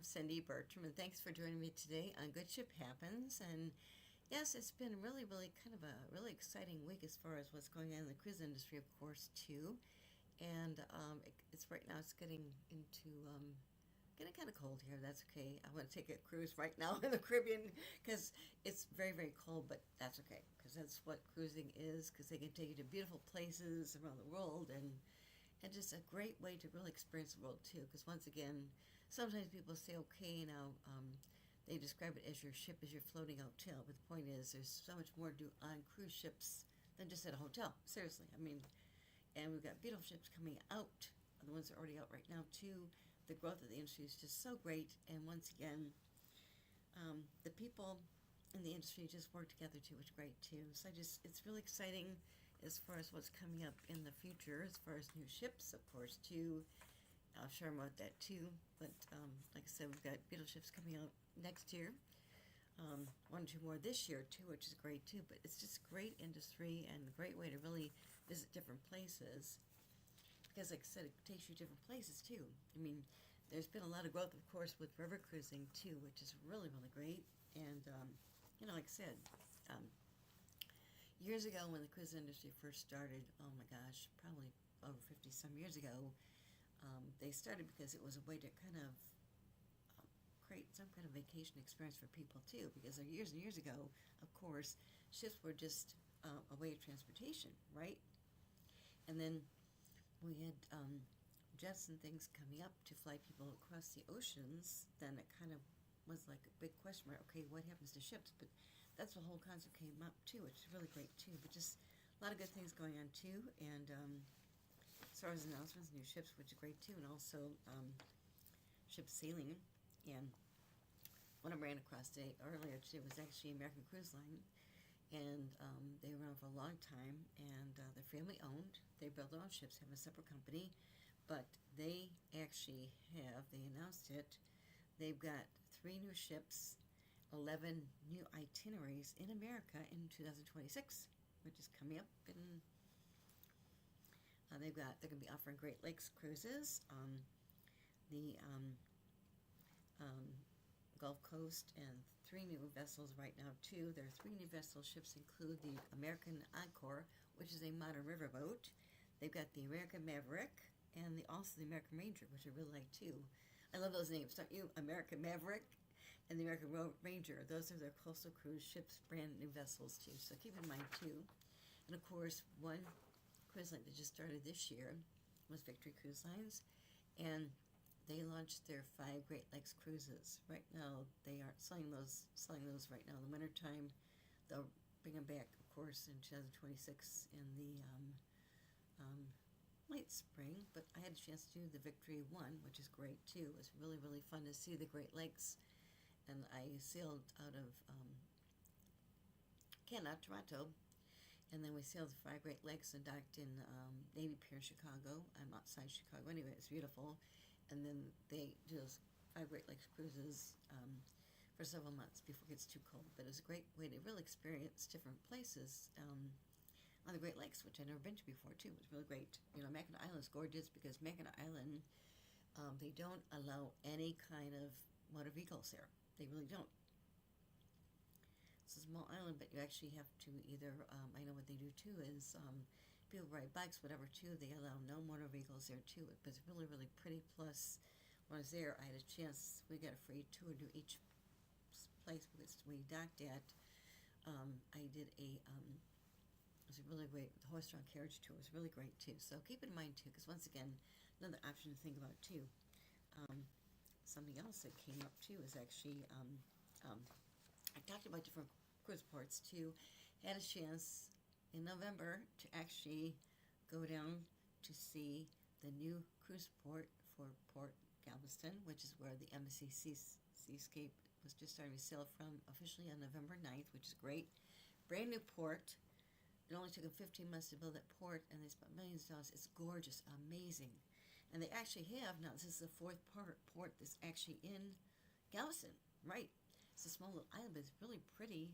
Cindy Bertram, and thanks for joining me today on Good Ship Happens. And yes, it's been really kind of a really exciting week as far as what's going on in the cruise industry, of course, too. And it's right now. It's getting into getting kind of cold here. That's okay. I want to take a cruise right now in the Caribbean because it's very cold, but that's okay because that's what cruising is. Because they can take you to beautiful places around the world and just a great way to really experience the world too. Because once again, sometimes people say, okay, now they describe it as your ship is your floating hotel, but the point is there's so much more to do on cruise ships than just at a hotel. Seriously, I mean, and we've got beautiful ships coming out. The ones that are already out right now too. The growth of the industry is just so great, and once again, the people in the industry just work together too, which is great too. So it's really exciting as far as what's coming up in the future, as far as new ships, of course, too. I'll share more about that too. But like I said, we've got beautiful ships coming out next year. One or two more this year too, which is great too. But it's just a great industry and a great way to really visit different places. Because, like I said, it takes you to different places too. I mean, there's been a lot of growth, of course, with river cruising too, which is really great. And like I said, years ago when the cruise industry first started, oh my gosh, probably over 50 some years ago, they started because it was a way to kind of create some kind of vacation experience for people too. Because years and years ago, of course, ships were just a way of transportation, right? And then we had jets and things coming up to fly people across the oceans. Then it kind of was like a big question mark. Okay, what happens to ships? But that's the whole concept came up too, which is really great too. But just a lot of good things going on too. And as far as announcements, new ships, which is great too, and also ship sailing. And one I ran across earlier today was actually American Cruise Line. And they were around for a long time, and they're family owned. They build their own ships, have a separate company, but they actually they announced it, they've got 3 new ships, 11 new itineraries in America in 2026, which is coming up. And they're going to be offering Great Lakes cruises, the Gulf Coast, and 3 new vessels right now too. Their 3 new vessel ships include the American Encore, which is a modern riverboat. They've got the American Maverick and also the American Ranger, which I really like too. I love those names, don't you? American Maverick and the American Ranger. Those are their coastal cruise ships, brand new vessels too. So keep in mind too. And of course, one cruise line that just started this year was Victory Cruise Lines, and they launched their 5 Great Lakes cruises. Right now, they aren't selling those right now in the wintertime. They'll bring them back, of course, in 2026 in the late spring. But I had a chance to do the Victory one, which is great too. It was really fun to see the Great Lakes. And I sailed out of Canada, Toronto, and then we sailed the 5 Great Lakes and docked in Navy Pier, Chicago. I'm outside Chicago anyway. It's beautiful. And then they do those 5 Great Lakes cruises for several months before it gets too cold. But it was a great way to really experience different places on the Great Lakes, which I'd never been to before too. It was really great. Mackinac Island is gorgeous because Mackinac Island, they don't allow any kind of motor vehicles there. They really don't. It's a small island, but you actually have to either, I know what they do too is people ride bikes, whatever too. They allow no motor vehicles there too. But it's really pretty. Plus, when I was there, I had a chance. We got a free tour to each place because we docked at. I did it was a really great. The horse-drawn carriage tour was really great too. So keep it in mind too, because once again, another option to think about too. Something else that came up too is actually I talked about different cruise ports too. Had a chance in November to actually go down to see the new cruise port for Port Galveston, which is where the Embassy Seascape was just starting to sail from officially on November 9th, which is great. Brand new port. It only took them 15 months to build that port, and they spent millions of dollars. It's gorgeous, amazing. And they actually have, now this is the 4th port that's actually in Galveston, right? It's a small little island, but it's really pretty,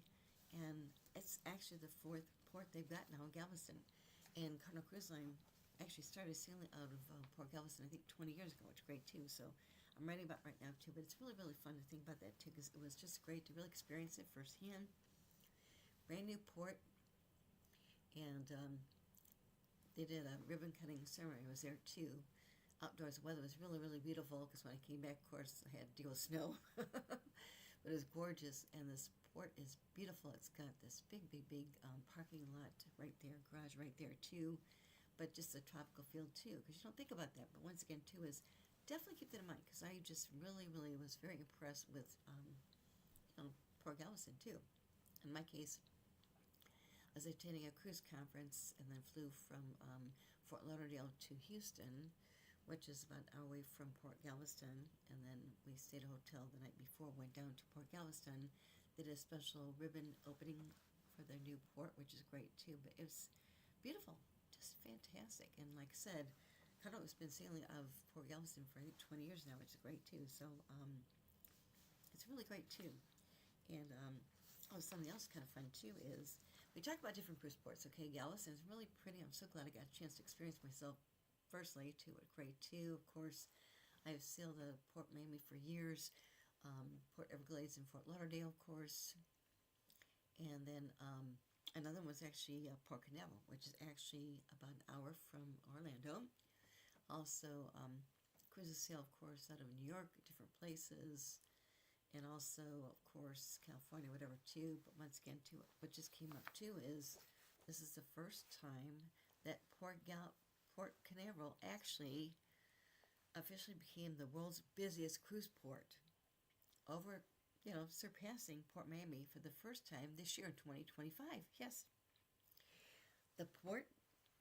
and it's actually the 4th port they've got now in Galveston. And Cardinal Cruise Line actually started sailing out of Port Galveston, I think, 20 years ago, which is great too. So I'm writing about right now too, but it's really, really fun to think about that too, because it was just great to really experience it firsthand. Brand new port, and they did a ribbon cutting ceremony. I was there too. Outdoors, the weather was really, really beautiful, because when I came back, of course, I had to deal with snow. But it was gorgeous, and this port is beautiful. It's got this big, big, big parking lot right there, garage right there too, but just a tropical feel too, because you don't think about that. But once again too, is definitely keep that in mind, because I just really, really was very impressed with, Port Galveston too. In my case, I was attending a cruise conference and then flew from Fort Lauderdale to Houston, which is about an hour away from Port Galveston, and then we stayed at a hotel the night before, went down to Port Galveston. They did a special ribbon opening for their new port, which is great too, but it was beautiful, just fantastic. And like I said, Carnival's been sailing out of Port Galveston for I think 20 years now, which is great too, so it's really great too. And something else kind of fun too is, we talked about different cruise ports. Okay, Galveston is really pretty. I'm so glad I got a chance to experience myself firstly too at great too. Of course, I've sailed the Port Miami for years, Port Everglades and Fort Lauderdale, of course, and then another one was actually Port Canaveral, which is actually about an hour from Orlando. Also, cruises sail, of course, out of New York, different places, and also, of course, California, whatever too. But once again, too, what just came up too is this is the first time that Port Canaveral actually officially became the world's busiest cruise port, surpassing Port Miami for the first time this year in 2025. Yes. The Port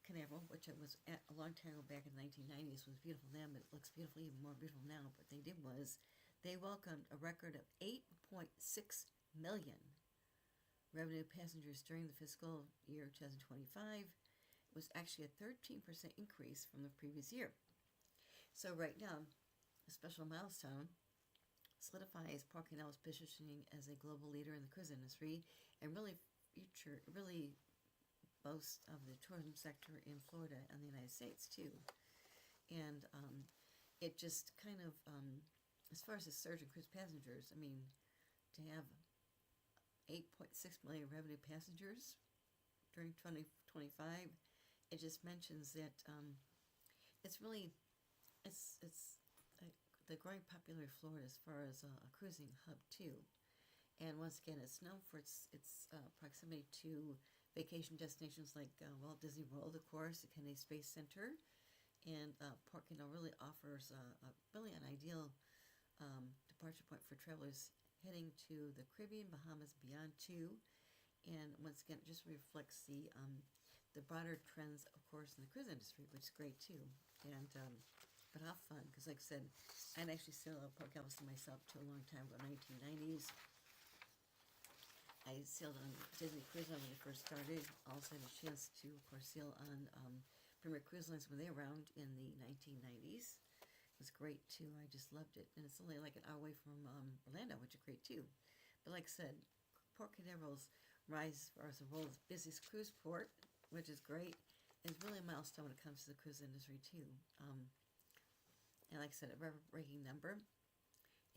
Canaveral, which it was at a long time ago back in the 1990s, was beautiful then, but it looks beautiful, even more beautiful now. But what they did was they welcomed a record of 8.6 million revenue passengers during the fiscal year 2025. It was actually a 13% increase from the previous year. So right now, a special milestone solidifies Port Canaveral's positioning as a global leader in the cruise industry, and really boasts of the tourism sector in Florida and the United States too. And it just kind of, as far as the surge in cruise passengers, I mean, to have 8.6 million revenue passengers during 2025, it just mentions that it's really, it's the growing popularity of Florida as far as a cruising hub too. And once again, it's known for its proximity to vacation destinations like Walt Disney World, of course, the Kennedy Space Center, and Port Canaveral really offers really an ideal departure point for travelers heading to the Caribbean, Bahamas, beyond too. And once again, it just reflects the broader trends, of course, in the cruise industry, which is great too. And but how fun, because like I said, I'd actually sailed out Port Galveston myself too a long time ago, 1990s. I sailed on Disney Cruise Line when it first started. Also had a chance to, of course, sail on Premier Cruise Lines when they were around in the 1990s. It was great too. I just loved it. And it's only like an hour away from Orlando, which is great too. But like I said, Port Canaveral's rise as the world's busiest cruise port, which is great, is really a milestone when it comes to the cruise industry too. And like I said, a record-breaking number.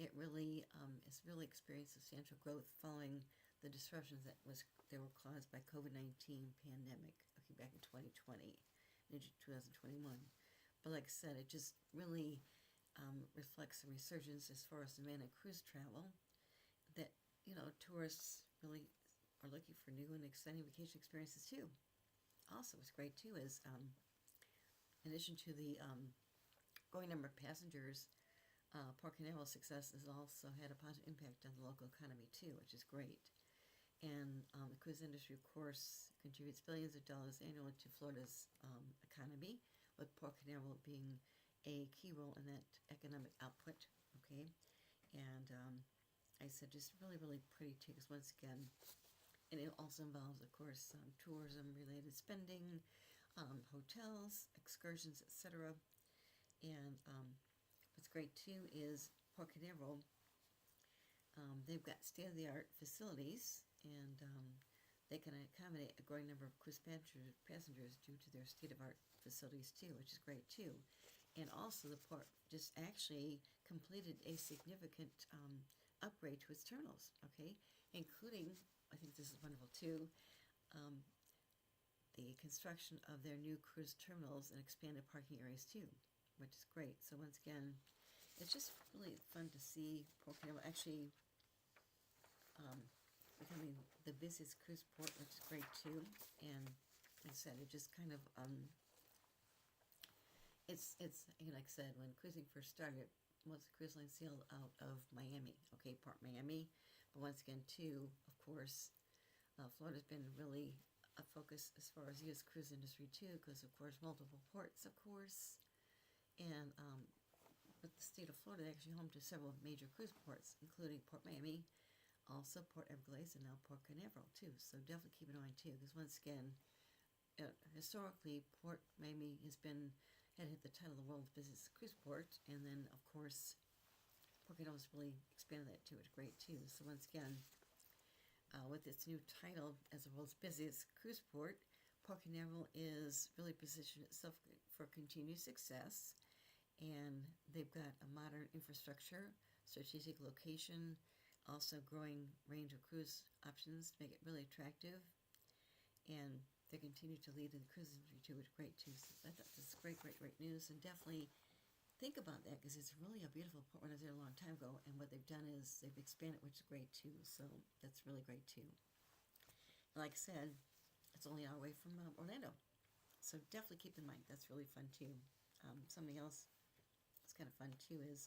It really has really experienced substantial growth following the disruptions that were caused by COVID-19 pandemic, okay, back in 2020 into 2021. But like I said, it just really reflects a resurgence as far as demand in cruise travel, that tourists really are looking for new and exciting vacation experiences too. Also, what's great too is in addition to the growing number of passengers, Port Canaveral's success has also had a positive impact on the local economy too, which is great. And the cruise industry, of course, contributes billions of dollars annually to Florida's economy, with Port Canaveral being a key role in that economic output, okay? And I said just really, really pretty too, because once again, and it also involves, of course, tourism-related spending, hotels, excursions, etc. And what's great too is Port Canaveral, they've got state-of-the-art facilities, and they can accommodate a growing number of cruise passengers due to their state-of-the-art facilities too, which is great too. And also the port just actually completed a significant upgrade to its terminals, okay, including, I think this is wonderful too, the construction of their new cruise terminals and expanded parking areas too, which is great. So once again, it's just really fun to see Port Canaveral actually becoming the busiest cruise port, which is great too. And like I said, it just kind of it's like I said, when cruising first started, most cruise lines sailed out of Miami, okay, Port Miami. But once again, too, of course, Florida's been really a focus as far as the U.S. cruise industry too, because of course multiple ports, of course, and but the state of Florida is actually home to several major cruise ports, including Port Miami, also Port Everglades, and now Port Canaveral too. So definitely keep an eye on too, because once again, historically, Port Miami had hit the title of the world's busiest cruise port, and then of course, Port Canaveral really expanded that too. It's great too. So once again, with its new title as the world's busiest cruise port, Port Canaveral is really positioned itself for continued success, and they've got a modern infrastructure, strategic location, also growing range of cruise options to make it really attractive, and they continue to lead in the cruise industry too, which is great too. So I thought this is great news, and definitely think about that, because it's really a beautiful port. When I was there a long time ago, and what they've done is they've expanded, which is great too. So that's really great too. Like I said, it's only an hour away from Orlando, so definitely keep in mind that's really fun too. Something else that's kind of fun too is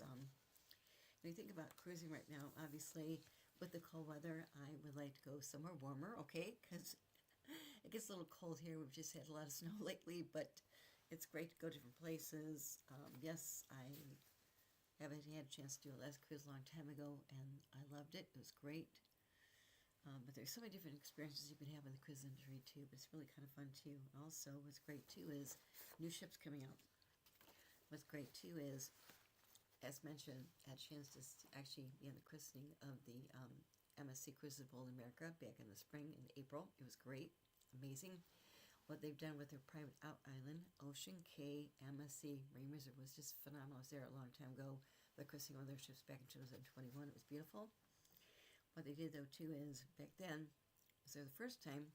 when you think about cruising right now, obviously with the cold weather, I would like to go somewhere warmer, okay? Because it gets a little cold here. We've just had a lot of snow lately, but it's great to go different places. Yes, I haven't had a chance to do a last cruise a long time ago, and I loved it. It was great. But there's so many different experiences you can have in the cruise industry too, but it's really kind of fun too. Also, what's great too is new ships coming out. What's great too is, as mentioned, I had a chance to actually be in the christening of the MSC Cruises of World America back in the spring, in April. It was great, amazing. What they've done with their private out island, Ocean Cay MSC Marine Resort, was just phenomenal. I was there a long time ago, the christening of their ships back in 2021. It was beautiful. What they did though too is, back then, it was there the first time,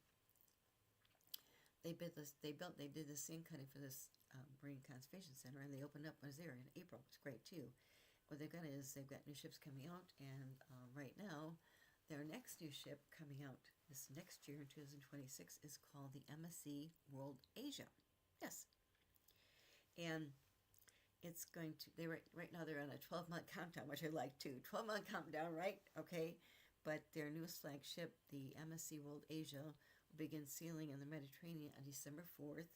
they did the scene cutting for this Marine Conservation Center, and they opened up. I was there in April. It's great too. What they've got is they've got new ships coming out, and right now, their next new ship coming out this next year in 2026 is called the MSC World Asia. Yes, and it's going to. Right now they're on a 12-month countdown, which I like too. 12-month countdown, right? Okay, but their newest flagship, the MSC World Asia, will begin sailing in the Mediterranean on December 4th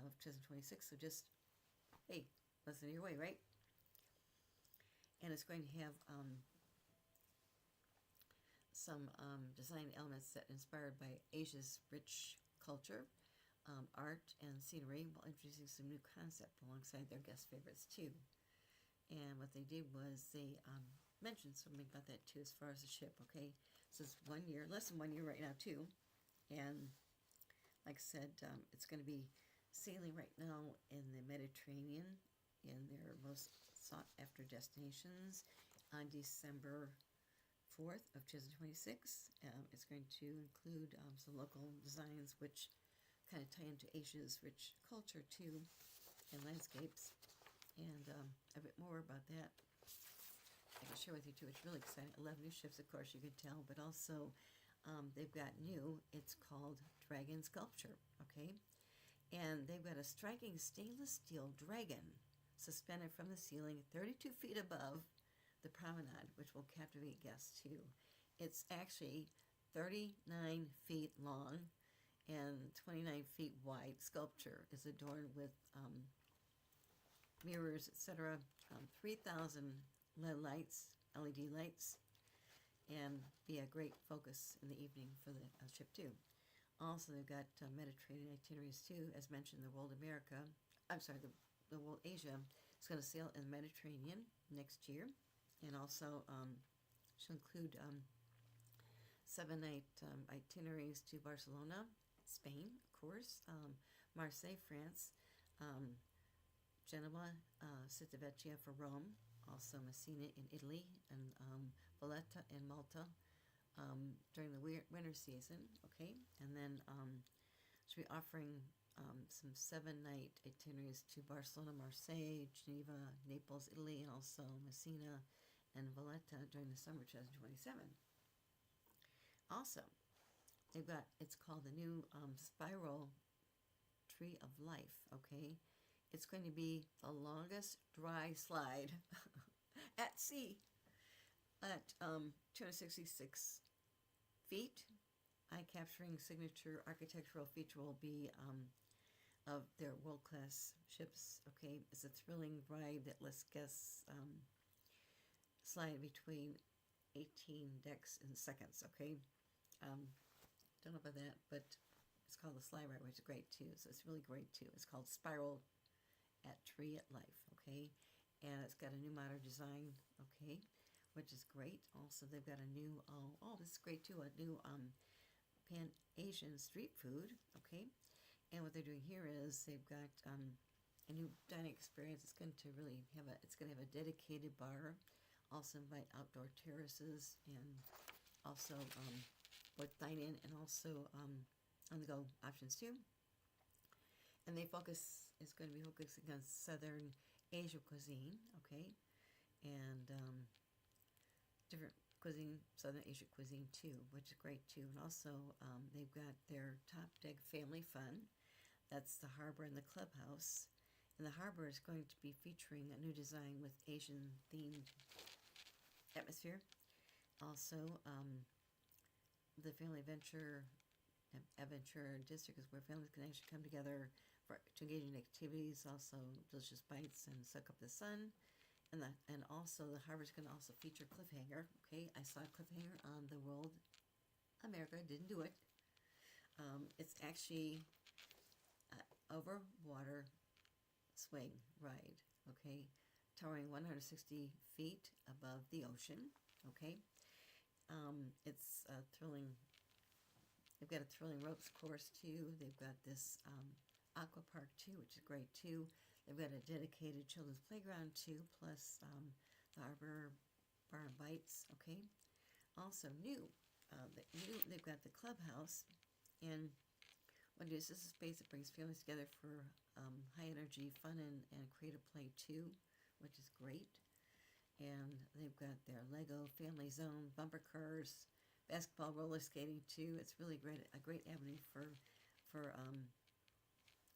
of 2026. So just, hey, less than a year away, right? And it's going to have some design elements that inspired by Asia's rich culture, art, and scenery, while introducing some new concept alongside their guest favorites too. And what they did was they mentioned something about that too, as far as the ship. Okay, so it's 1 year, less than 1 year right now too, and like I said, it's going to be sailing right now in the Mediterranean in their most sought after destinations on December 4th of 2026. It's going to include some local designs which kind of tie into Asia's rich culture too, and landscapes, and a bit more about that I can share with you too. It's really exciting. 11 new ships, of course, you can tell, but also they've got it's called Dragon Sculpture, okay? And they've got a striking stainless steel dragon suspended from the ceiling 32 feet above the promenade, which will captivate guests too. It's actually 39 feet long and 29 feet wide. Sculpture is adorned with mirrors, etc. 3,000 LED lights, and be a great focus in the evening for the ship too. Also, they've got Mediterranean itineraries too. As mentioned, the World Asia is going to sail in the Mediterranean next year, and also she'll include 7-night itineraries to Barcelona, Spain, of course, Marseille, France, Genoa, Civitavecchia for Rome, also Messina in Italy, and Valletta in Malta during the winter season, okay? And then she'll be offering some 7-night itineraries to Barcelona, Marseille, Geneva, Naples, Italy, and also Messina and Valletta during the summer 2027. Also, it's called the new Spiral Tree of Life, okay? It's going to be the longest dry slide at sea at 266 feet. Eye-capturing signature architectural feature will be of their world-class ships, okay? It's a thrilling ride that lets guests slide between 18 decks in seconds, okay? Don't know about that, but it's called the Slide Ride, which is great too. So it's really great too. It's called Spiral at Tree at Life, okay? And it's got a new modern design, okay, which is great. Also, they've got a new, this is great too, a new Pan-Asian street food, okay? And what they're doing here is they've got a new dining experience. It's going to really have it's going to have a dedicated bar, also invite outdoor terraces, and also both dine-in and also on-the-go options too. And is going to be focusing on Southern Asia cuisine, okay, and different cuisine, Southern Asia cuisine too, which is great too. And also they've got their Top Deck Family Fun. That's the harbor and the clubhouse. And the harbor is going to be featuring a new design with Asian-themed atmosphere. Also, the Family Adventure District is where families can actually come together to engage in activities, also delicious bites and soak up the sun. And also the harbor's going to also feature Cliffhanger. Okay, I saw Cliffhanger on the World America, didn't do it. It's actually over water swing ride, okay, towering 160 feet above the ocean, okay. It's thrilling. They've got a thrilling ropes course too. They've got this aqua park too, which is great too. They've got a dedicated children's playground too, plus the harbor bar and bites, okay. Also they've got the clubhouse, and what it is, this is a space that brings families together for high energy fun and creative play too, which is great. And they've got their Lego Family Zone, bumper cars, basketball, roller skating too. It's really a great avenue for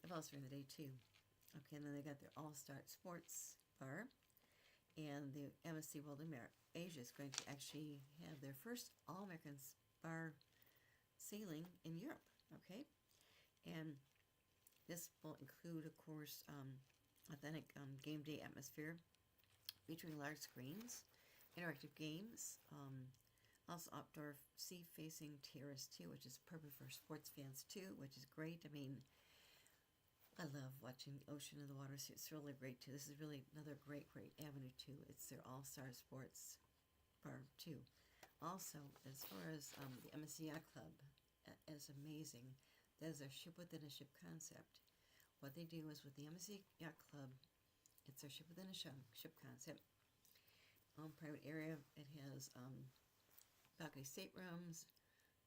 adults during the day too. Okay, and then they got their All-Star Sports Bar, and the MSC World Asia is going to actually have their first All-American bar sailing in Europe. Okay, and this will include, of course, authentic game day atmosphere featuring large screens, interactive games, also outdoor sea-facing terrace too, which is perfect for sports fans too, which is great. I mean, I love watching the ocean and the water, so it's really great too. This is really another great avenue too. It's their All-Star Sports Bar too. Also, as far as the MSC Yacht Club, is amazing. That is their ship within a ship concept. What they do is with the MSC Yacht Club, it's their ship within a ship concept. Private area. It has balcony staterooms.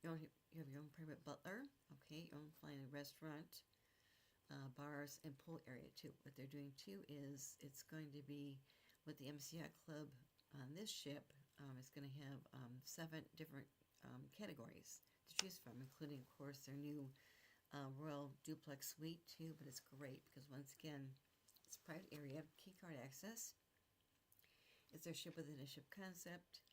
You have your own private butler. Okay, your own flying restaurant, bars, and pool area too. What they're doing too is it's going to be with the MSC Yacht Club on this ship. It's going to have 7 different categories to choose from, including, of course, their new Royal Duplex Suite too. But it's great because once again, it's a private area, key card access. It's their ship within a ship concept,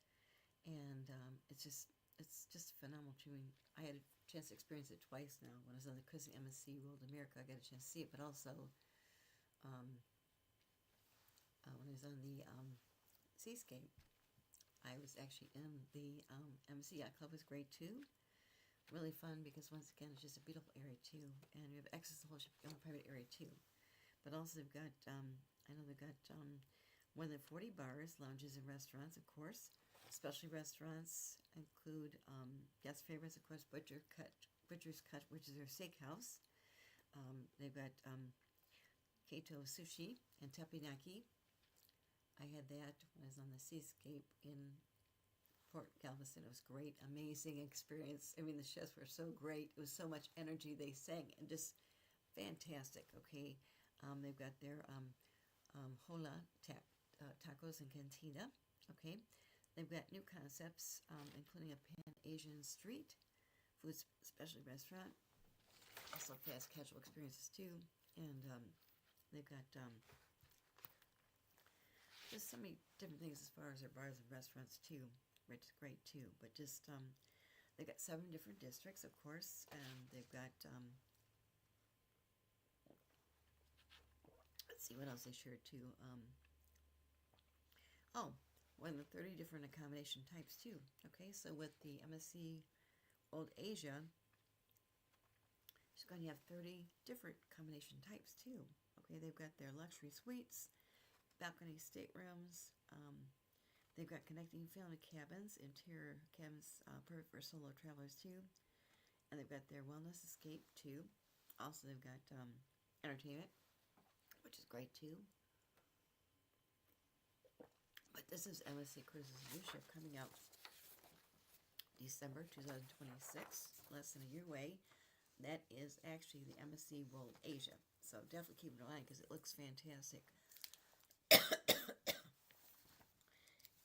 and it's just phenomenal to me. I had a chance to experience it twice now. When I was on the cruise in MSC World America, I got a chance to see it, but also when I was on the Seascape, I was actually in the MSC Yacht Club. It was great too. Really fun because once again, it's just a beautiful area too, and you have access to the whole ship, your own private area too. But also they've got, I know they've got more than 40 bars, lounges, and restaurants, of course. Specialty restaurants include guest favorites, of course, Butcher's Cut, which is their steakhouse. They've got Kato Sushi and Teppanyaki. I had that when I was on the Seascape in Port Galveston. It was great, amazing experience. I mean, the chefs were so great. It was so much energy. They sang and just fantastic. Okay, they've got their Hola tacos and cantina. Okay, they've got new concepts, including a Pan-Asian street food specialty restaurant. Also fast casual experiences too, and they've got just so many different things as far as their bars and restaurants too, which is great too. But just they've got 7 different districts, of course, and they've got let's see what else they shared too. Oh, more than 30 different accommodation types too. Okay, so with the MSC Old Asia, she's going to have 30 different combination types too. Okay, they've got their luxury suites, balcony staterooms. They've got connecting family cabins, interior cabins, perfect for solo travelers too. And they've got their wellness escape too. Also, they've got entertainment, which is great too. But this is MSC Cruises' new ship coming out December 2026, less than a year away. That is actually the MSC World Asia. So definitely keep it in mind because it looks fantastic.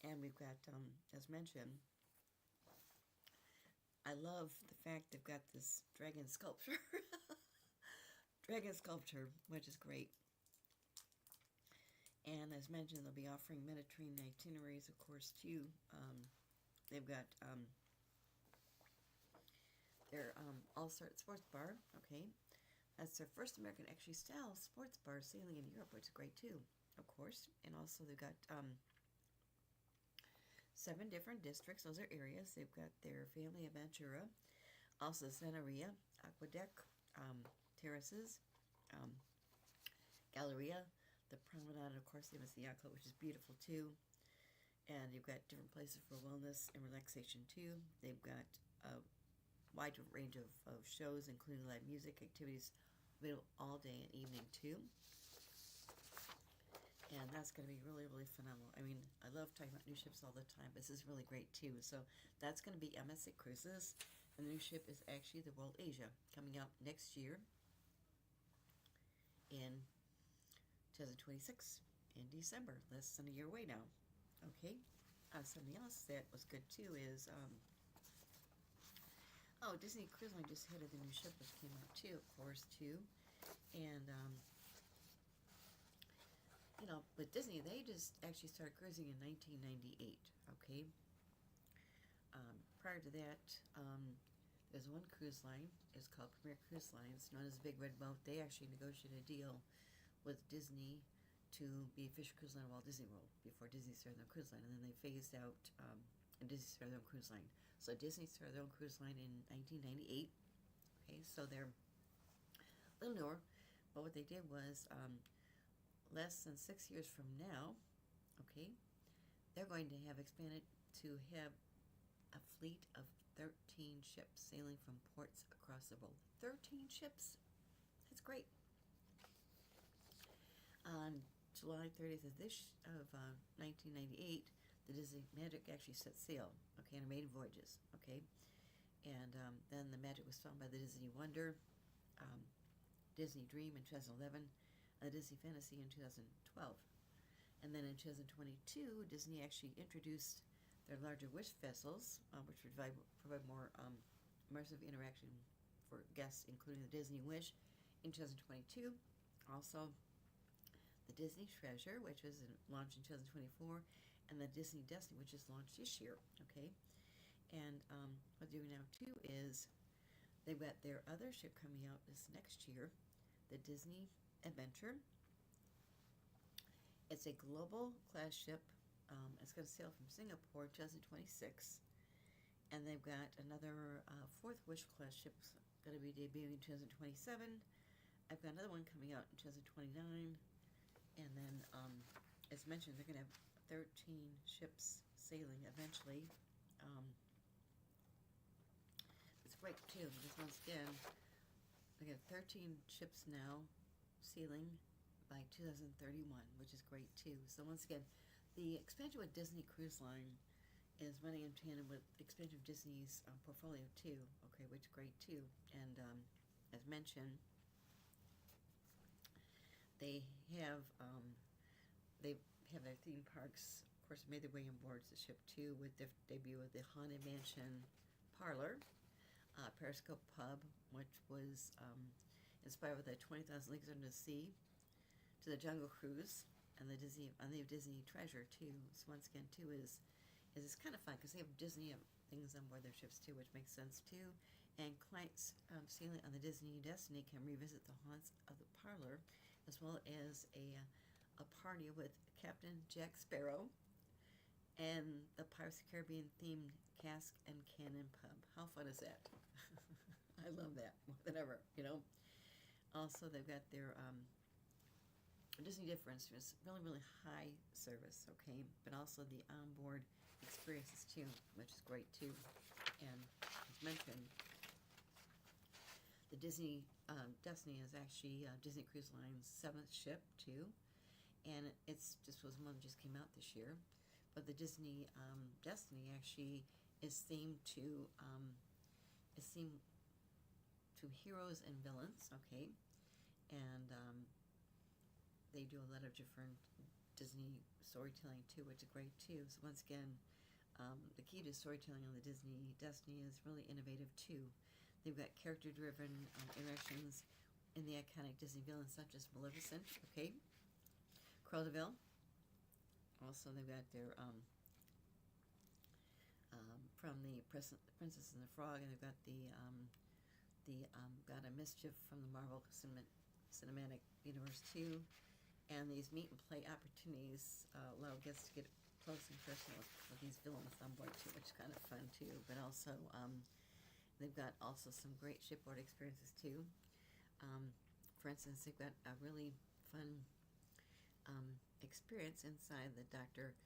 And we've got, as mentioned, I love the fact they've got this dragon sculpture. Dragon sculpture, which is great. And as mentioned, they'll be offering Mediterranean itineraries, of course, too. They've got their All-Star Sports Bar, okay. That's their first American actually style sports bar sailing in Europe, which is great too, of course. And also they've got 7 different districts. Those are areas. They've got their Family Aventura, also Zenaria, Aqueduct, Terraces, Galleria, the Promenade, of course, the Yacht Club, which is beautiful too. And you've got different places for wellness and relaxation too. They've got a wide range of shows, including live music, activities available all day and evening too. And that's going to be really, really phenomenal. I mean, I love talking about new ships all the time, but this is really great too. So that's going to be MSC Cruises. And the new ship is actually the World Asia, coming out next year in 2026 in December, less than a year away now. Okay, something else that was good too is Disney Cruise Line just had the new ship which came out too, of course, too. And but Disney, they just actually started cruising in 1998. Okay, prior to that, there's one cruise line. It's called Premier Cruise Line. It's known as Big Red Boat. They actually negotiated a deal with Disney to be official cruise line of Walt Disney World before Disney started their cruise line, and then they phased out and Disney started their own cruise line. So Disney started their own cruise line in 1998. Okay, so they're a little newer, but what they did was less than 6 years from now, okay, they're going to have expanded to have a fleet of 13 ships sailing from ports across the world. 13 ships. That's great. On July 30th of 1998, the Disney Magic actually set sail, okay, on maiden voyages, okay, and then the Magic was found by the Disney Wonder, Disney Dream in 2011, and the Disney Fantasy in 2012, and then in 2022, Disney actually introduced their larger Wish vessels, which provide more immersive interaction for guests, including the Disney Wish in 2022, also the Disney Treasure, which was launched in 2024, and the Disney Destiny, which is launched this year, okay? And what they're doing now, too, is they've got their other ship coming out this next year, the Disney Adventure. It's a global class ship. It's going to sail from Singapore 2026, and they've got another 4th Wish class ship going to be debuting in 2027. I've got another one coming out in 2029. And then, as mentioned, they're going to have 13 ships sailing eventually. It's great, too, because once again, they have 13 ships now sailing by 2031, which is great, too. So once again, The expansion with Disney Cruise Line is running in tandem with the expansion of Disney's portfolio too. Okay, which is great too. And as mentioned, they have they have their theme parks, of course, made their way on board the ship too, with the debut of the Haunted Mansion Parlor, Periscope Pub, which was inspired with the 20,000 Leagues Under the Sea, to the Jungle Cruise, and the Disney Treasure too. So once again, too is it's kind of fun because they have Disney things on board their ships too, which makes sense too. And clients sailing on the Disney Destiny can revisit the haunts of the parlor, as well as a party with Captain Jack Sparrow and the Pirates of the Caribbean themed Cask and Cannon Pub. How fun is that? I love that more than ever, you know. Also, they've got their Disney Difference, is really, really high service, okay, but also the onboard experiences too, which is great too. And as mentioned, the Disney Destiny is actually Disney Cruise Line's 7th ship too, and it's just was one that just came out this year. But the Disney Destiny actually is themed to heroes and villains, okay, and they do a lot of different Disney storytelling too, which is great too. So once again, the key to storytelling on the Disney Destiny is really innovative too. They've got character-driven interactions in the iconic Disney villains such as Maleficent, okay, Cruella de Vil. Also, they've got their from the Princess and the Frog, and they've got the God of Mischief from the Marvel Cinematic Universe too. And these meet and play opportunities allow guests to get close and personal with these villains on board too, which is kind of fun too. But also, they've got also some great shipboard experiences too. For instance, they've got a really fun experience inside the Dr.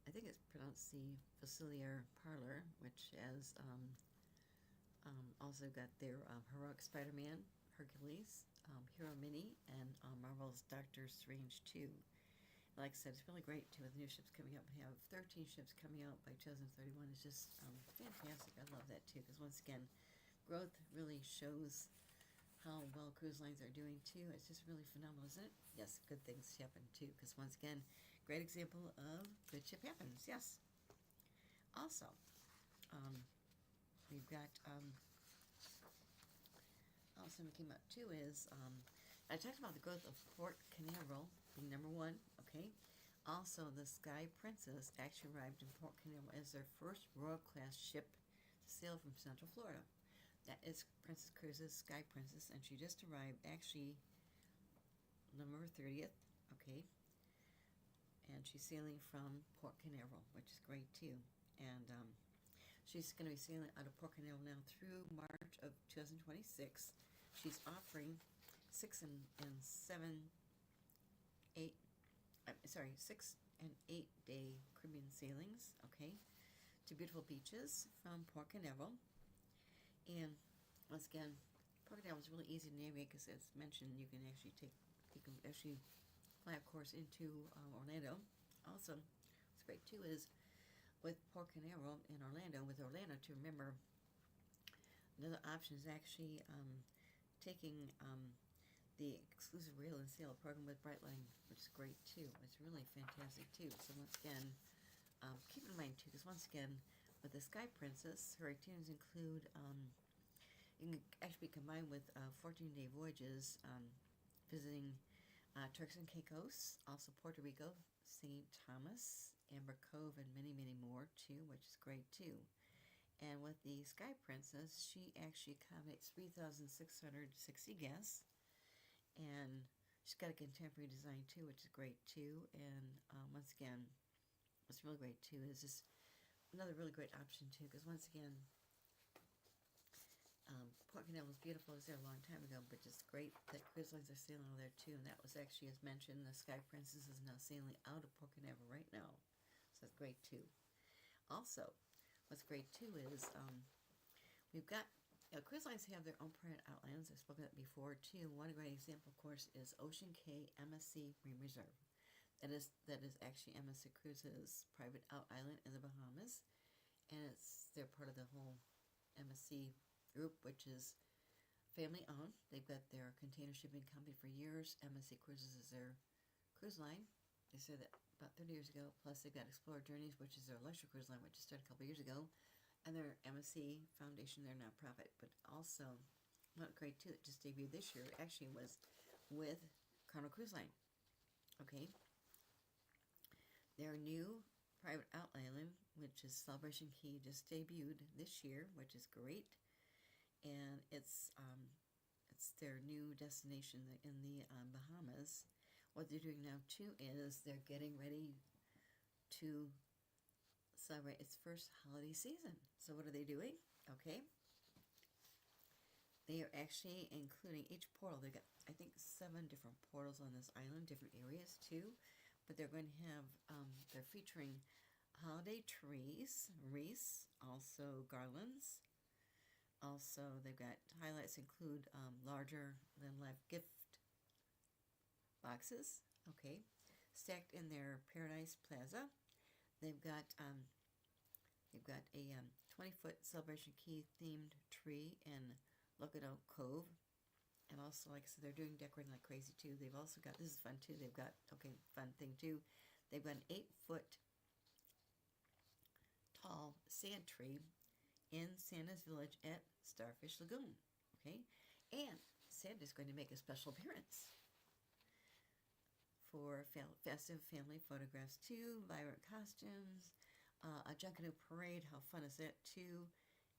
I think it's pronounced the Facilier Parlor, which has also got their Heroic Spider-Man, Hercules, Hero Mini, and Marvel's Doctor Strange 2. Like I said, it's really great too with new ships coming up. We have 13 ships coming out by 2031. It's just fantastic. I love that too, because once again, growth really shows how well cruise lines are doing too. It's just really phenomenal, isn't it? Yes, good things happen too, because once again, great example of good ship happens. Yes. Also, we've got also came out too is I talked about the growth of Port Canaveral being #1. Okay. Also, the Sky Princess actually arrived in Port Canaveral as their first Royal Class ship to sail from Central Florida. That is Princess Cruises Sky Princess, and she just arrived actually November 30th. Okay. And she's sailing from Port Canaveral, which is great too. And she's going to be sailing out of Port Canaveral now through March of 2026. She's offering 6 and 8 day Caribbean sailings, okay, to beautiful beaches from Port Canaveral. And once again, Port Canaveral is really easy to navigate because, as mentioned, you can actually fly, of course, into Orlando. Also, what's great too is with Port Canaveral in Orlando, to remember, another option is actually taking the exclusive rail and sail program with Brightline, which is great too. It's really fantastic too. So once again, keep in mind too, because once again, with the Sky Princess, her itineraries include it can actually be combined with 14-day voyages visiting Turks and Caicos, also Puerto Rico, St. Thomas, Amber Cove, and many, many more too, which is great too. And with the Sky Princess, she actually accommodates 3,660 guests, and she's got a contemporary design too, which is great too. And once again, what's really great too is just another really great option too, because once again, Port Canaveral is beautiful. I was there a long time ago, but just great that cruise lines are sailing over there too. And that was actually, as mentioned, the Sky Princess is now sailing out of Port Canaveral right now, so that's great too. Also, what's great too is we've got cruise lines have their own private outlets. I've spoken about before too. One great example, of course, is Ocean Cay MSC Marine Reserve. that is actually MSC Cruises' private out island in the Bahamas, and they're part of the whole MSC group, which is family owned. They've got their container shipping company for years. MSC Cruises is their cruise line. They started that about 30 years ago. Plus, they've got Explorer Journeys, which is their electric cruise line, which started a couple years ago, and their MSC Foundation, their nonprofit. But also, what great too that just debuted this year actually was with Carnival Cruise Line. Okay, their new private out island, which is Celebration Key, just debuted this year, which is great, and it's their new destination in the Bahamas. What they're doing now too is they're getting ready to celebrate its first holiday season. So what are they doing? Okay, they are actually including each portal. They've got, I think, 7 different portals on this island, different areas too. But they're going to have, they're featuring holiday trees, wreaths, also garlands. Also, they've got highlights include larger than life gift boxes, okay, stacked in their Paradise Plaza. They've got a 20-foot Celebration Key themed tree in Locato Cove, and also, like I said, they're doing decorating like crazy too. They've also got, this is fun too, they've got, okay, fun thing too, they've got an 8-foot tall sand tree in Santa's Village at Starfish Lagoon, okay, and Santa's going to make a special appearance for festive family photographs too, vibrant costumes, a Junkanoo parade. How fun is that too?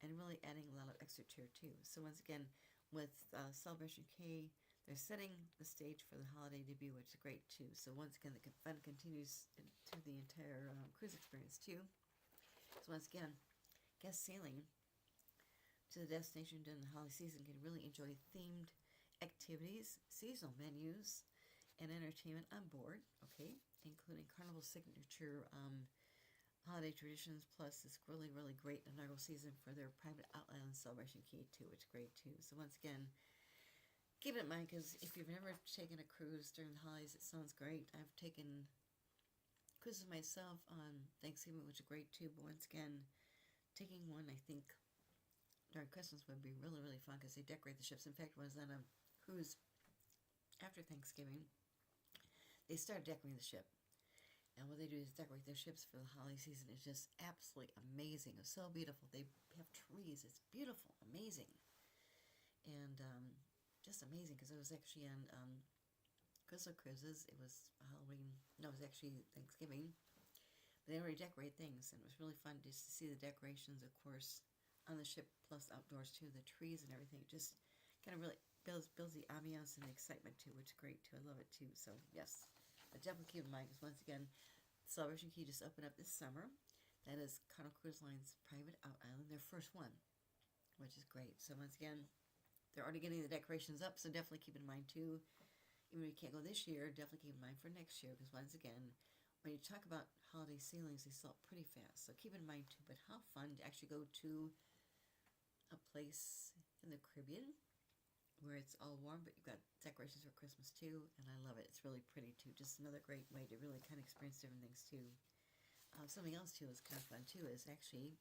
And really adding a lot of extra cheer too. So once again, with Celebration Key, they're setting the stage for the holiday debut, which is great too. So once again, the fun continues through the entire cruise experience too. So once again, guests sailing to the destination during the holiday season can really enjoy themed activities, seasonal menus, and entertainment on board, okay, including Carnival's signature holiday traditions, plus this really, really great inaugural season for their private out island Celebration Key too, which is great too. So once again, keep it in mind, because if you've never taken a cruise during the holidays, it sounds great. I've taken cruises myself on Thanksgiving, which is great too, but once again, taking one, I think, during Christmas would be really, really fun, because they decorate the ships. In fact, when I was on a cruise after Thanksgiving, they started decorating the ship. And what they do is decorate their ships for the holiday season. It's just absolutely amazing. It's so beautiful. They have trees. It's beautiful, amazing. And just amazing, because I was actually on Crystal Cruises. It was Halloween. No, it was actually Thanksgiving. But they already decorate things, and it was really fun just to see the decorations, of course, on the ship, plus outdoors too, the trees and everything. It just kind of really builds the ambiance and the excitement too, which is great too. I love it too. So yes, but definitely keep in mind, because once again, Celebration Key just opened up this summer. That is Carnival Cruise Line's private out island, their first one, which is great. So once again, they're already getting the decorations up, so definitely keep in mind too. Even if you can't go this year, definitely keep in mind for next year, because once again, when you talk about holiday sailings, they sell pretty fast. So keep in mind too. But how fun to actually go to a place in the Caribbean where it's all warm, but you've got decorations for Christmas too, and I love it. It's really pretty too. Just another great way to really kind of experience different things too. Something else too is kind of fun too is actually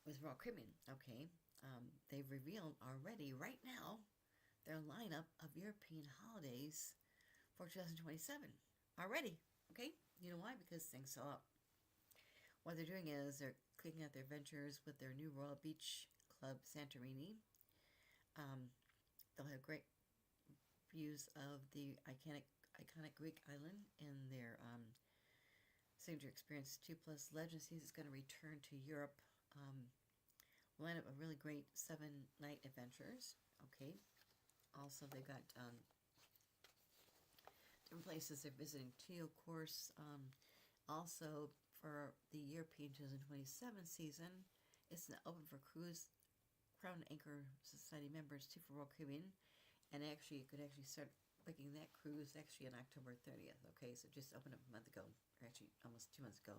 with Royal Caribbean. Okay, they've revealed already right now their lineup of European holidays for 2027 already. Okay, you know why? Because things sell out. What they're doing is they're clicking out their ventures with their new Royal Beach Club Santorini. They'll have great views of the iconic Greek island in their signature experience too. Plus, Legend Seas is going to return to Europe. Line up a really great 7-night adventures. Okay. Also, they've got different places they're visiting too, of course. Also, for the European 2027 season, it's open for cruise Crown Anchor Society members too for Royal Caribbean, and actually you could actually start booking that cruise actually on October 30th. Okay, so just opened up a month ago, or actually almost 2 months ago.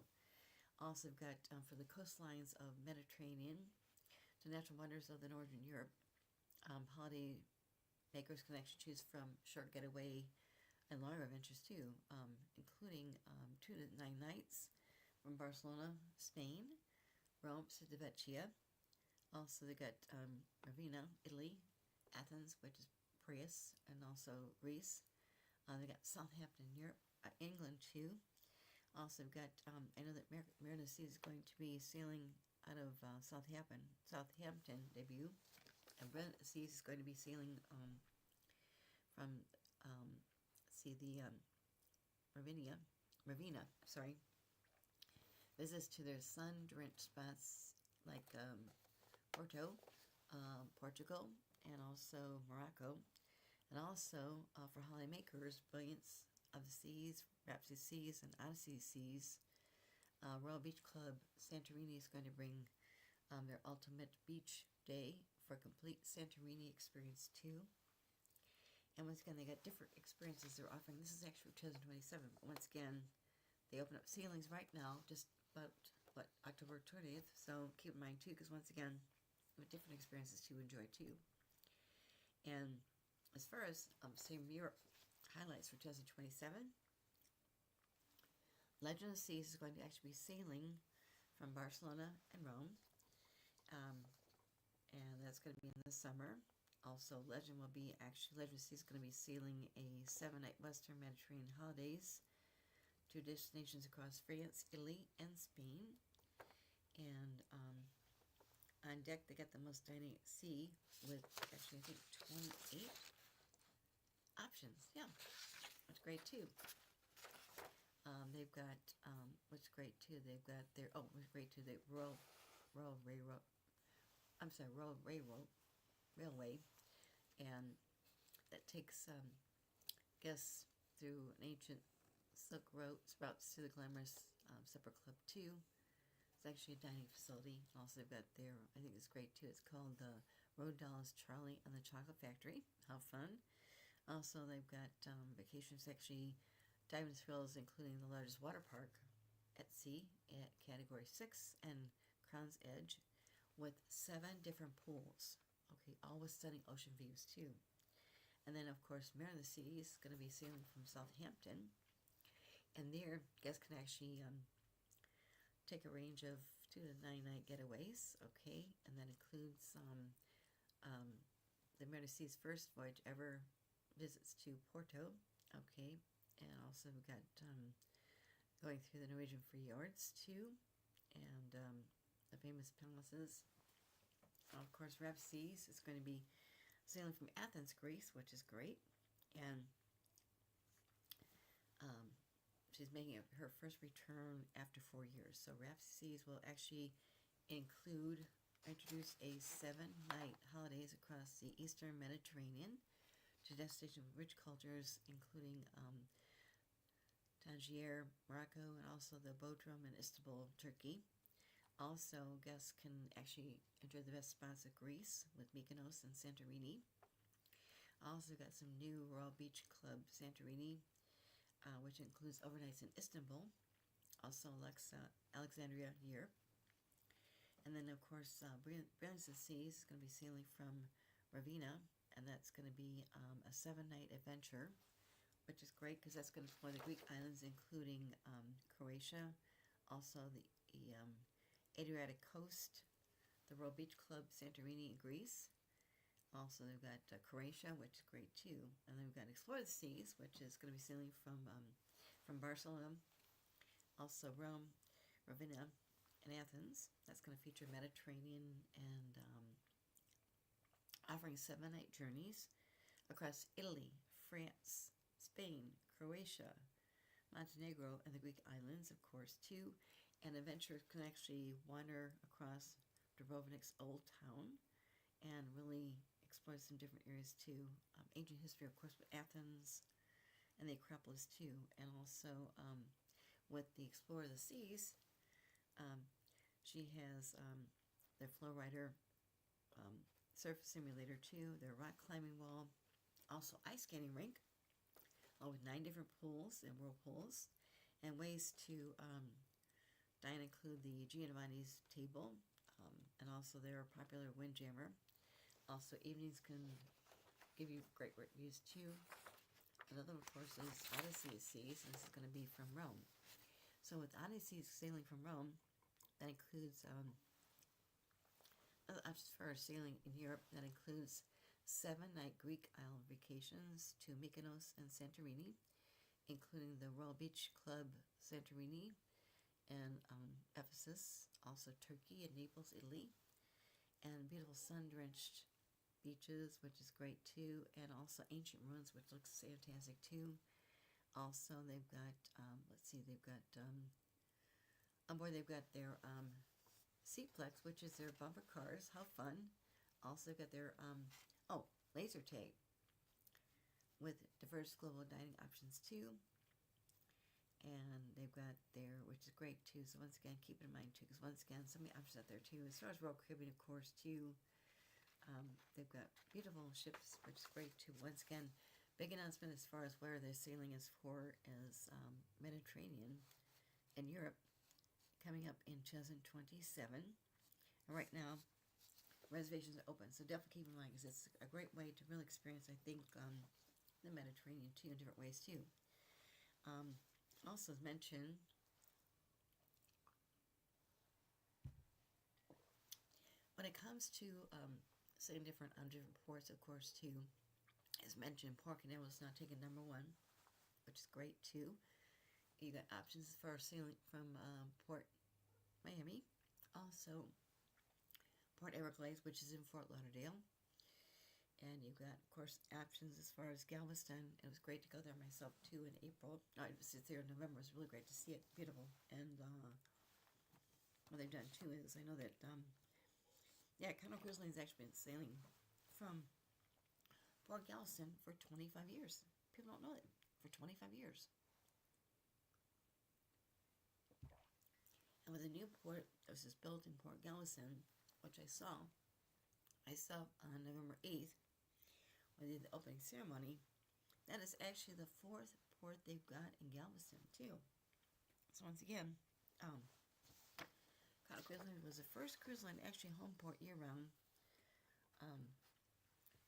Also, we've got for the coastlines of Mediterranean to natural wonders of the Northern Europe. Holiday makers can actually choose from short getaway and longer adventures too, including 2 to 9 nights from Barcelona, Spain, Rome, Civita Vecchia. Also, they got Ravenna, Italy, Athens, which is Piraeus, and also Greece. They got Southampton, Europe, England too. Also, we've got I know that Mariner Seas is going to be sailing out of Southampton debut, and Brent Seas is going to be sailing from Ravenna, sorry. Visits to their sun-drenched spots like Porto, Portugal, and also Morocco. And also, for holidaymakers, Brilliance of the Seas, Rhapsody Seas, and Odyssey Seas, Royal Beach Club Santorini is going to bring their ultimate beach day for a complete Santorini experience too. And once again, they got different experiences they're offering. This is actually 2027, but once again, they open up sailings right now, just about, October 20th. So keep in mind too, because once again, with different experiences to enjoy too. And as far as Same Europe highlights for 2027, Legend of the Seas is going to actually be sailing from Barcelona and Rome, and that's going to be in the summer. Also, Legend of the Seas is going to be sailing a 7-night Western Mediterranean holidays to destinations across France, Italy, and Spain. And on deck, they got the most dynamic sea with actually, I think, 28 options. Yeah, that's great too. They've got what's great too. They've got their what's great too. The Royal Railway, and that takes guests through an ancient silk routes to the glamorous Supper Club 2. It's actually a dining facility. Also, they've got their, I think it's great too, it's called the Road Dolls Charlie and the Chocolate Factory. How fun. Also, they've got vacations, actually diving thrills, including the largest water park at sea at Category 6 and Crown's Edge with 7 different pools. Okay, all with stunning ocean views too. And then, of course, Mariner of the Seas is going to be sailing from Southampton. And there, guests can actually take a range of 2 to 9 night getaways, okay? And that includes the Mariner of the Seas' first voyage ever visits to Porto, okay? And also we've got going through the Norwegian fjords too, and the famous palaces. Of course, Rhapsody Seas is going to be sailing from Athens, Greece, which is great, and she's making her first return after 4 years. So Rhapsody Seas will actually introduce a 7-night holidays across the Eastern Mediterranean to destinations with rich cultures, including Tangier, Morocco, and also the Bodrum and Istanbul, Turkey. Also, guests can actually enjoy the best spots of Greece with Mykonos and Santorini. Also got some new Royal Beach Club Santorini, which includes overnights in Istanbul, also Alexandria, Europe. And then, of course, Brilliance of the Seas is going to be sailing from Ravenna, and that's going to be a 7-night adventure, which is great because that's going to explore the Greek islands, including Croatia, also the Adriatic coast, the Royal Beach Club Santorini in Greece. Also, they've got Croatia, which is great too. And then we've got Explore the Seas, which is going to be sailing from Barcelona, also Rome, Ravenna, and Athens. That's going to feature Mediterranean and offering 7-night journeys across Italy, France, Spain, Croatia, Montenegro, and the Greek islands, of course, too. And adventurers can actually wander across Dubrovnik's old town and really explore some different areas too. Ancient history, of course, with Athens and the Acropolis too. And also with the Explorer of the Seas, she has their Flow Rider surf simulator too, their rock climbing wall, also ice skating rink, with 9 different pools and whirlpools, and ways to dine include the Giovanni's table, and also their popular Windjammer. Also, evenings can give you great views too. Another, of course, is Odyssey Seas, and this is going to be from Rome. So with Odyssey sailing from Rome, that includes as far as sailing in Europe, that includes 7-night Greek island vacations to Mykonos and Santorini, including the Royal Beach Club Santorini and Ephesus, also Turkey and Naples, Italy, and beautiful sun-drenched beaches, which is great too, and also ancient ruins, which looks fantastic too. Also, they've got, they've got, on board they've got their Seatplex, which is their bumper cars. How fun. Also, they've got their, laser tag with diverse global dining options too. And they've got their, which is great too. So once again, keep in mind too, because once again, so many options out there too. As far as Royal Caribbean, of course, too, they've got beautiful ships, which is great too. Once again, big announcement as far as where they're sailing is for is Mediterranean and Europe, coming up in 2027. And right now, reservations are open, so definitely keep in mind, because it's a great way to really experience, I think, the Mediterranean too, in different ways too. Also, as mentioned, when it comes to saying different ports, of course, too, as mentioned, Port Canaveral is now taking number 1, which is great too. You got options as far as sailing from Port Miami, also Port Everglades, which is in Fort Lauderdale. And you've got, of course, options as far as Galveston. It was great to go there myself, too, in April. No, it was there in November. It was really great to see it. Beautiful. And what they've done, too, is I know that, Carnival Cruise Line has actually been sailing from Port Galveston for 25 years. People don't know that. For 25 years. And with a new port that was just built in Port Galveston, which I saw on November 8th, when they did the opening ceremony, that is actually the 4th port they've got in Galveston, too. So once again, Carnival Cruise Line was the first cruise line actually home port year-round,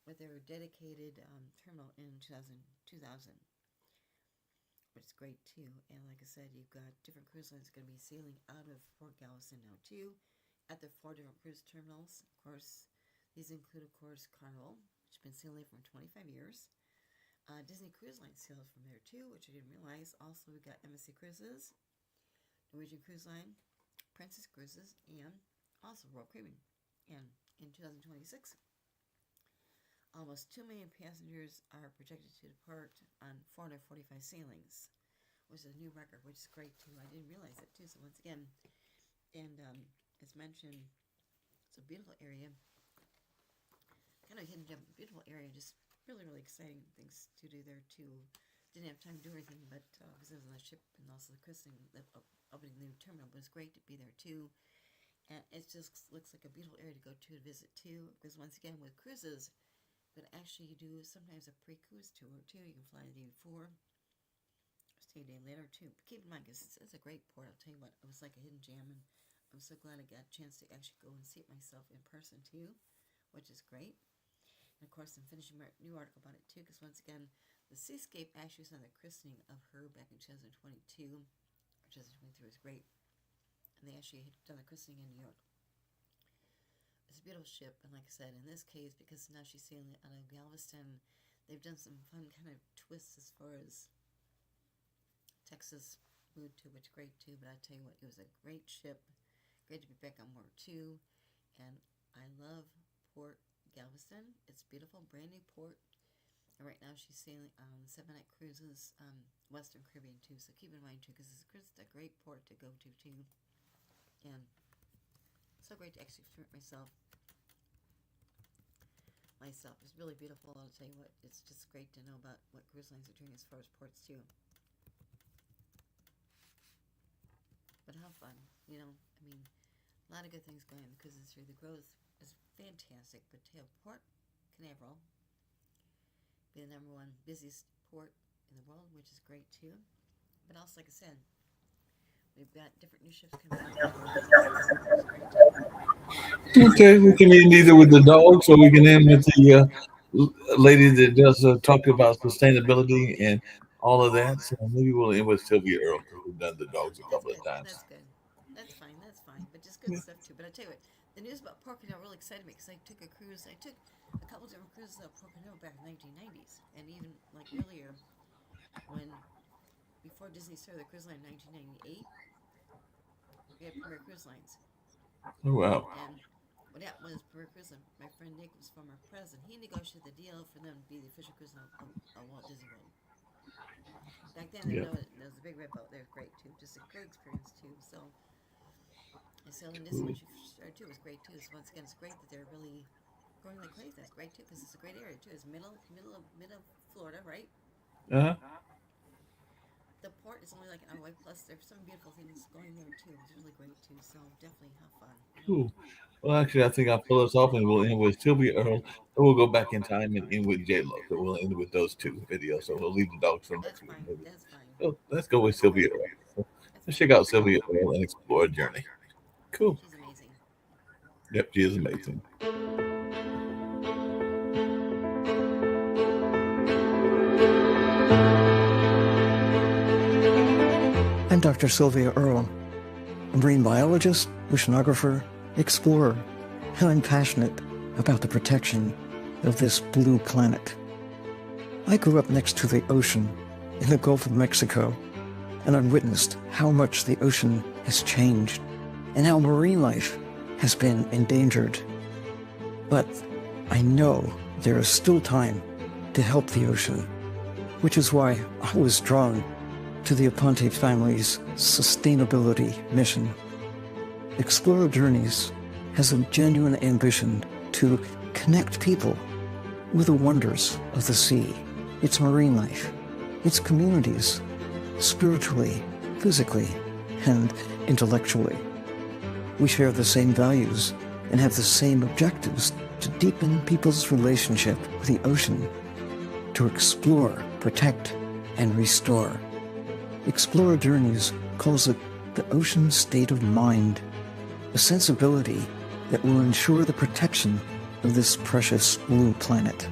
with their dedicated terminal in 2000, which is great, too. And like I said, you've got different cruise lines going to be sailing out of Port Galveston now, too, at their 4 different cruise terminals. Of course, these include, of course, Carnival, which has been sailing for 25 years. Disney Cruise Line sails from there, too, which I didn't realize. Also, we've got MSC Cruises, Norwegian Cruise Line, Princess Cruises, and also Royal Caribbean. And in 2026, almost 2 million passengers are projected to depart on 445 sailings, which is a new record, which is great, too. I didn't realize that, too. So once again, and as mentioned, it's a beautiful area. Kind of hidden gem, beautiful area, just really, really exciting things to do there too. Didn't have time to do everything, but because I was on the ship and also the christening, opening the new terminal, but it's great to be there too. And it just looks like a beautiful area to go to visit too. Because once again, with cruises, but actually you do sometimes a pre-cruise tour too. You can fly the day before, stay a day later too. But keep in mind, because it's a great port. I'll tell you what, it was like a hidden gem, and I'm so glad I got a chance to actually go and see it myself in person too, which is great. And of course, I'm finishing my new article about it too, because once again, the Seascape actually was on the christening of her back in 2022, or 2023 was great. And they actually had done the christening in New York. It's a beautiful ship, and like I said, in this case, because now she's sailing out of Galveston, they've done some fun kind of twists as far as Texas mood too, which is great too. But I tell you what, it was a great ship. Great to be back on board too. And I love Port Galveston. It's beautiful, brand new port. And right now she's sailing on 7-night cruises, Western Caribbean too. So keep in mind too, because it's a great port to go to too. And so great to actually experience myself. It's really beautiful. I'll tell you what, it's just great to know about what cruise lines are doing as far as ports too. But how fun, you know, I mean, a lot of good things going on in the cruise industry. The growth is fantastic, but to have Port Canaveral be the number 1 busiest port in the world, which is great too. But also, like I said, we've got different new ships coming out. Okay, we can end either with the dog, so we can end with the lady that does talk about sustainability and all of that. So maybe we'll end with Sylvia Earle because we've done the dogs a That's couple of good. times. That's good. That's fine. That's fine. But just good stuff too. But I tell you what, the news about Pocono really excited me because I took a cruise. I took a couple different cruises up Pocono back in the 1990s, and even like earlier when before Disney started the cruise line in 1998, we had Premier Cruise Lines, Oh, wow. and what happened was Premier Cruise Line. My friend Nick was former president. He negotiated the deal for them to be the official cruise line of Walt Disney World. Back then, Yeah. there was a big red boat. They were great too, just a great experience too. So I sailed in Disney when she started too. It was great too. So once again, it's great that they're really growing like crazy. That's great too because it's a great area too. It's middle of Florida, right? Uh-huh. The port is only like an hour away. Plus, there's some beautiful things going there too. It's really great too. So definitely have fun. Cool. Well, actually, I think I'll pull us off and we'll end with Sylvia Earle. Then we'll go back in time and end with J Lo. So we'll end with those two videos. So we'll leave the dogs for That's next week, fine. maybe. That's fine. So let's go with Sylvia Earle. So That's let's fine. check out Sylvia Earle and explore a journey. Cool. She's amazing. Yep, she is amazing. I'm Dr. Sylvia Earle, a marine biologist, oceanographer, explorer, and I'm passionate about the protection of this blue planet. I grew up next to the ocean in the Gulf of Mexico, and I've witnessed how much the ocean has changed and how marine life has been endangered. But I know there is still time to help the ocean, which is why I was drawn to the Aponte family's sustainability mission. Explorer Journeys has a genuine ambition to connect people with the wonders of the sea, its marine life, its communities, spiritually, physically, and intellectually. We share the same values and have the same objectives to deepen people's relationship with the ocean, to explore, protect, and restore. Explorer Journeys calls it the ocean state of mind, a sensibility that will ensure the protection of this precious blue planet.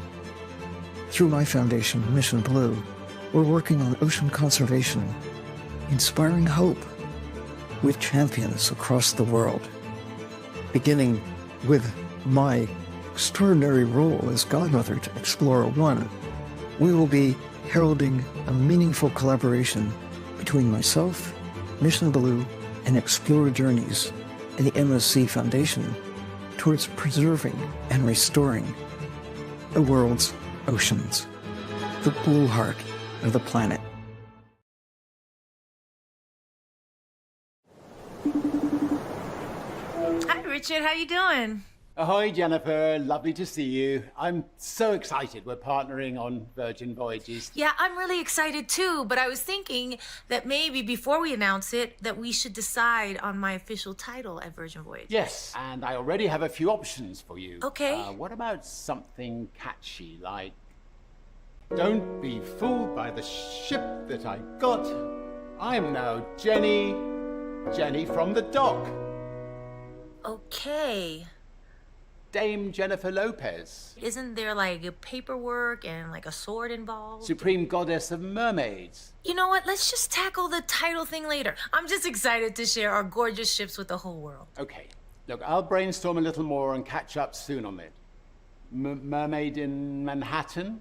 Through my foundation, Mission Blue, we're working on ocean conservation, inspiring hope with champions across the world. Beginning with my extraordinary role as godmother to Explorer One, we will be heralding a meaningful collaboration between myself, Mission Blue, and Explorer Journeys and the MSC Foundation towards preserving and restoring the world's oceans, the blue heart of the planet. Hi, Richard. How you doing? Ahoy, Jennifer. Lovely to see you. I'm so excited we're partnering on Virgin Voyages. Yeah, I'm really excited too, but I was thinking that maybe before we announce it, that we should decide on my official title at Virgin Voyages. Yes, and I already have a few options for you. Okay. What about something catchy like... Don't be fooled by the ship that I got. I'm now Jenny from the dock. Okay. Dame Jennifer Lopez, Isn't there like a paperwork and like a sword involved? Supreme Goddess of Mermaids. You know what? Let's just tackle the title thing later. I'm just excited to share our gorgeous ships with the whole world. Okay, look, I'll brainstorm a little more and catch up soon on it. Mermaid in Manhattan?